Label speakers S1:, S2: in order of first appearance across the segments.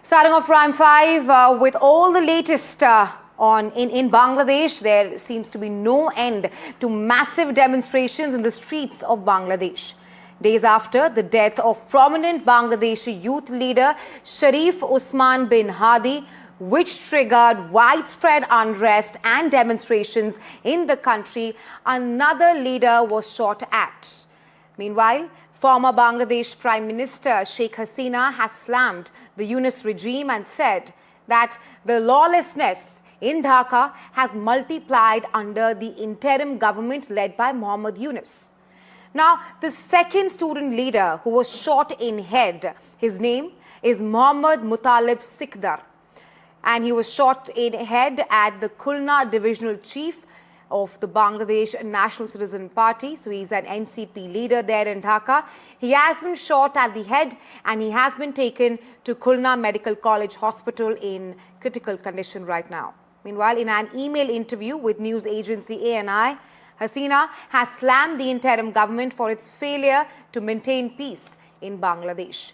S1: Starting off Prime 5 with all the latest in Bangladesh, there seems to be no end to massive demonstrations in the streets of Bangladesh. Days after the death of prominent Bangladeshi youth leader Sharif Usman bin Hadi, which triggered widespread unrest and demonstrations in the country, another leader was shot at. Meanwhile, former Bangladesh Prime Minister Sheikh Hasina has slammed the Yunus regime and said that the lawlessness in Dhaka has multiplied under the interim government led by Mohammad Yunus. Now, the second student leader who was shot in head, his name is Mohammad Mutalib Sikdar, and he was shot in head at the Khulna divisional chief of the Bangladesh National Citizen Party. So he's an NCP leader there in Dhaka. He has been shot at the head and he has been taken to Khulna Medical College Hospital in critical condition right now. Meanwhile, in an email interview with news agency ANI, Hasina has slammed the interim government for its failure to maintain peace in Bangladesh.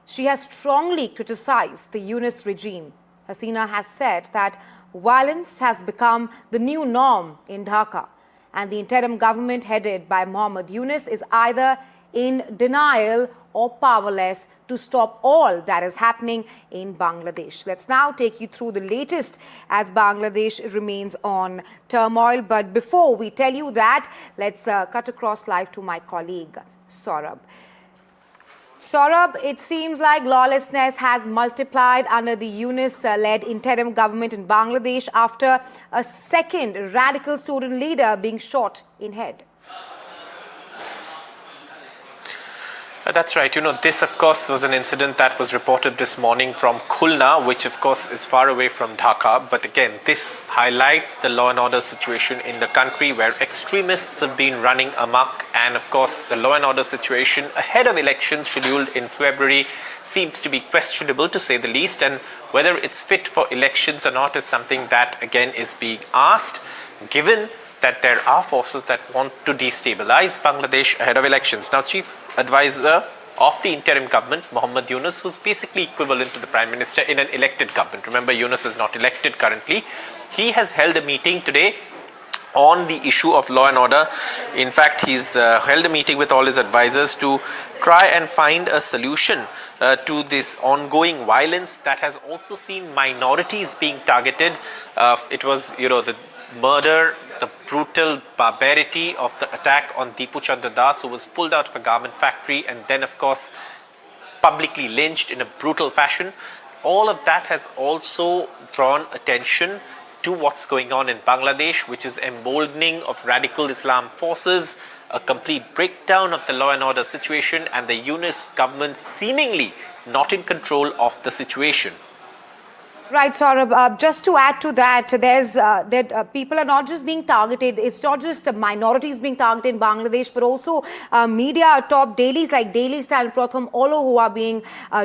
S1: She has strongly criticized the Yunus regime. Hasina has said that violence has become the new norm in Dhaka, and the interim government headed by Mohammad Yunus is either in denial or powerless to stop all that is happening in Bangladesh. Let's now take you through the latest as Bangladesh remains on turmoil. But before we tell you that, let's cut across live to my colleague, Saurabh. Saurabh, it seems like lawlessness has multiplied under the Yunus-led interim government in Bangladesh after a second radical student leader being shot in head.
S2: That's right. You know, this, of course, was an incident that was reported this morning from Khulna, which, of course, is far away from Dhaka. But again, this highlights the law and order situation in the country where extremists have been running amok. And, of course, the law and order situation ahead of elections scheduled in February seems to be questionable, to say the least. And whether it's fit for elections or not is something that, again, is being asked, given that there are forces that want to destabilize Bangladesh ahead of elections. Now, Chief Advisor of the interim government, Mohammad Yunus, who's basically equivalent to the Prime Minister in an elected government. Remember, Yunus is not elected currently. He has held a meeting today on the issue of law and order. In fact, he's held a meeting with all his advisors to try and find a solution to this ongoing violence that has also seen minorities being targeted. It was, the murder, the brutal barbarity of the attack on Dipu Chandra, who was pulled out of a garment factory and then, of course, publicly lynched in a brutal fashion. All of that has also drawn attention to what's going on in Bangladesh, which is emboldening of radical Islam forces, a complete breakdown of the law and order situation, and the Yunus government seemingly not in control of the situation.
S1: Right, Saurabh. Just to add to that, there's people are not just being targeted. It's not just minorities being targeted in Bangladesh, but also media top dailies like Daily Star and Pratham, all who are being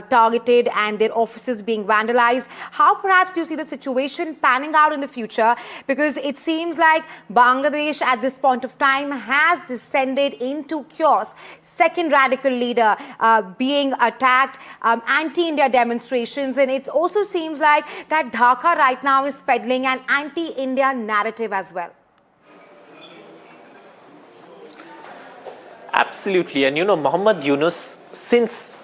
S1: targeted and their offices being vandalized. How perhaps do you see the situation panning out in the future? Because it seems like Bangladesh at this point of time has descended into chaos. Second radical leader being attacked, anti-India demonstrations, and it also seems like that Dhaka right now is peddling an anti-India narrative as well.
S2: Absolutely. And Mohammad Yunus, since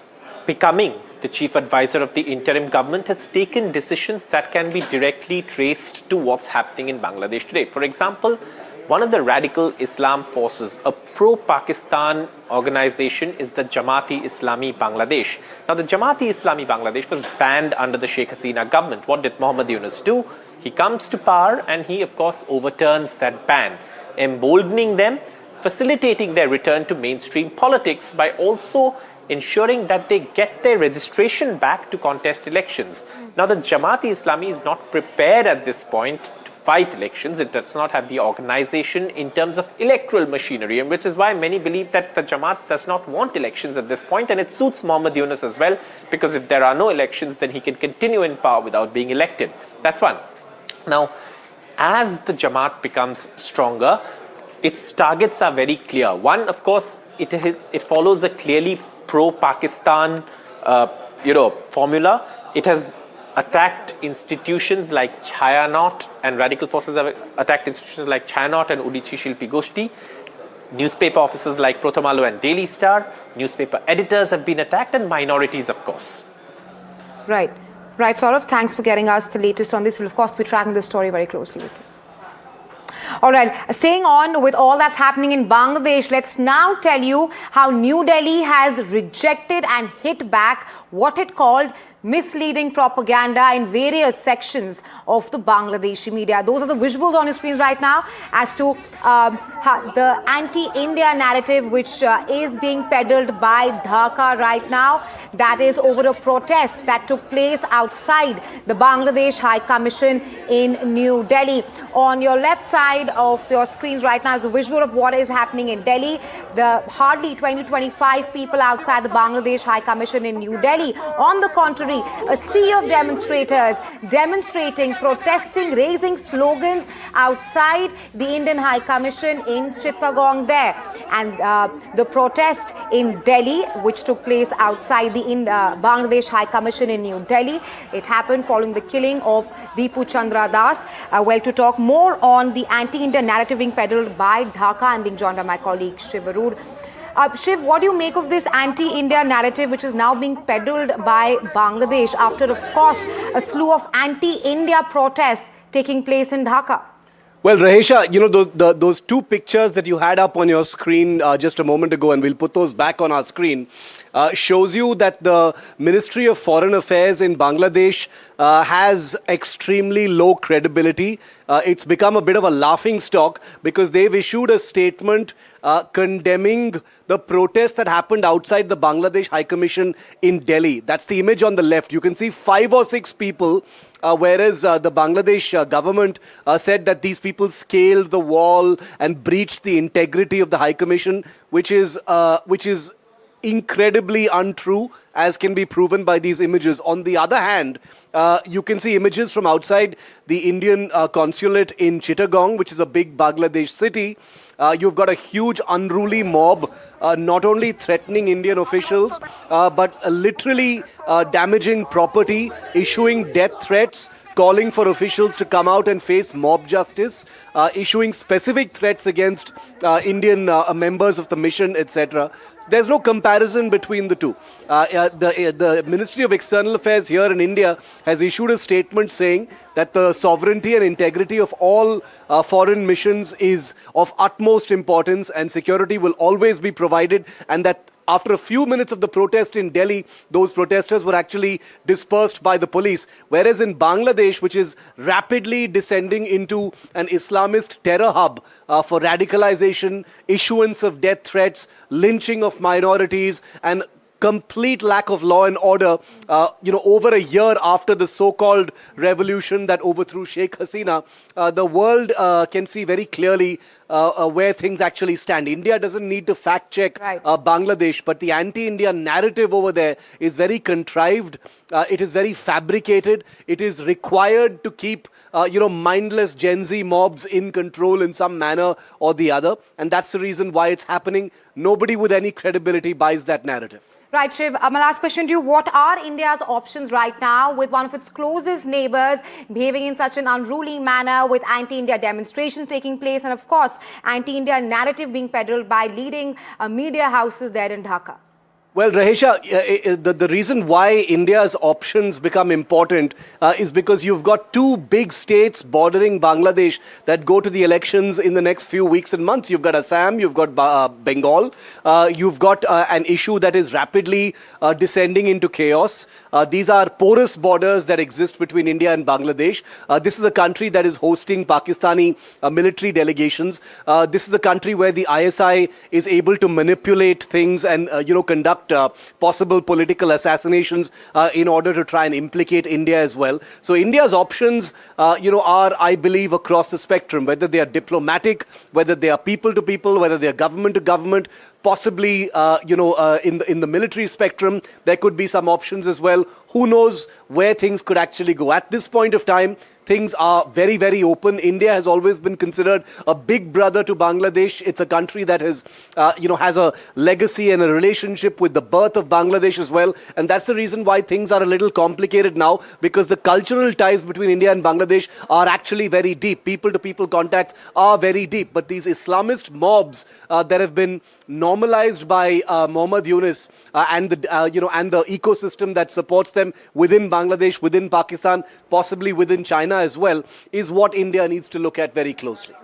S2: becoming the chief advisor of the interim government, has taken decisions that can be directly traced to what's happening in Bangladesh today. For example, one of the radical Islam forces, a pro-Pakistan organization, is the Jamaat-e-Islami Bangladesh. Now, the Jamaat-e-Islami Bangladesh was banned under the Sheikh Hasina government. What did Mohammad Yunus do? He comes to power and he, of course, overturns that ban, emboldening them, facilitating their return to mainstream politics by also ensuring that they get their registration back to contest elections. Now, the Jamaat-e-Islami is not prepared at this point fight elections. It does not have the organization in terms of electoral machinery, and which is why many believe that the Jamaat does not want elections at this point, and it suits Mohammad Yunus as well, because if there are no elections, then he can continue in power without being elected. That's one. Now, as the Jamaat becomes stronger, its targets are very clear. One, of course, it follows a clearly pro-Pakistan formula. It has attacked institutions like Chayanot, and radical forces have attacked institutions like Chayanot and Udichi Shilpi Goshti. Newspaper offices like Prathamalo and Daily Star. Newspaper editors have been attacked, and minorities, of course.
S1: Right. Right, Saurabh, thanks for getting us the latest on this. We'll, of course, be tracking this story very closely with you. All right, staying on with all that's happening in Bangladesh, let's now tell you how New Delhi has rejected and hit back what it called misleading propaganda in various sections of the Bangladeshi media. Those are the visuals on your screens right now as to the anti-India narrative which is being peddled by Dhaka right now. That is over a protest that took place outside the Bangladesh High Commission in New Delhi. On your left side of your screens right now is a visual of what is happening in Delhi. The hardly 20-25 people outside the Bangladesh High Commission in New Delhi. On the contrary, a sea of demonstrators demonstrating, protesting, raising slogans outside the Indian High Commission in Chittagong there. And the protest in Delhi, which took place outside the Bangladesh High Commission in New Delhi, it happened following the killing of Dipu Chandra. Well, to talk more on the anti-India narrative being peddled by Dhaka, I'm being joined by my colleague Shiv Arur. Shiv, what do you make of this anti-India narrative which is now being peddled by Bangladesh after, of course, a slew of anti-India protests taking place in Dhaka?
S3: Well, Rahesha, you know, those two pictures that you had up on your screen just a moment ago, and we'll put those back on our screen, shows you that the Ministry of Foreign Affairs in Bangladesh has extremely low credibility. It's become a bit of a laughing stock because they've issued a statement condemning the protest that happened outside the Bangladesh High Commission in Delhi. That's the image on the left. You can see 5 or 6 people, whereas the Bangladesh government said that these people scaled the wall and breached the integrity of the High Commission, which is incredibly untrue, as can be proven by these images. On the other hand, you can see images from outside the Indian consulate in Chittagong, which is a big Bangladesh city. You've got a huge unruly mob, not only threatening Indian officials, but literally damaging property, issuing death threats, calling for officials to come out and face mob justice, issuing specific threats against Indian members of the mission, etc. There's no comparison between the two. The Ministry of External Affairs here in India has issued a statement saying that the sovereignty and integrity of all foreign missions is of utmost importance and security will always be provided, and that after a few minutes of the protest in Delhi, those protesters were actually dispersed by the police. Whereas in Bangladesh, which is rapidly descending into an Islamist terror hub for radicalization, issuance of death threats, lynching of minorities, and complete lack of law and order, over a year after the so-called revolution that overthrew Sheikh Hasina, the world can see very clearly where things actually stand. India doesn't need to fact-check Bangladesh, but the anti-India narrative over there is very contrived. It is very fabricated. It is required to keep, mindless Gen Z mobs in control in some manner or the other. And that's the reason why it's happening. Nobody with any credibility buys that narrative.
S1: Right, Shiv. My last question to you. What are India's options right now with one of its closest neighbors behaving in such an unruly manner, with anti-India demonstrations taking place and, of course, anti-India narrative being peddled by leading media houses there in Dhaka?
S3: Well, Rahesha, the reason why India's options become important is because you've got 2 big states bordering Bangladesh that go to the elections in the next few weeks and months. You've got Assam, you've got Bengal, you've got an issue that is rapidly descending into chaos. These are porous borders that exist between India and Bangladesh. This is a country that is hosting Pakistani military delegations. This is a country where the ISI is able to manipulate things and, conduct possible political assassinations in order to try and implicate India as well. So India's options, are, I believe, across the spectrum, whether they are diplomatic, whether they are people to people, whether they are government to government, possibly, in the military spectrum, there could be some options as well. who knows where things could actually go. At this point of time, things are very, very open. India has always been considered a big brother to Bangladesh. It's a country that has, has a legacy and a relationship with the birth of Bangladesh as well. And that's the reason why things are a little complicated now, because the cultural ties between India and Bangladesh are actually very deep. People-to-people contacts are very deep. But these Islamist mobs that have been normalized by Mohammad Yunus and the ecosystem that supports them within Bangladesh, within Pakistan, possibly within China as well, is what India needs to look at very closely.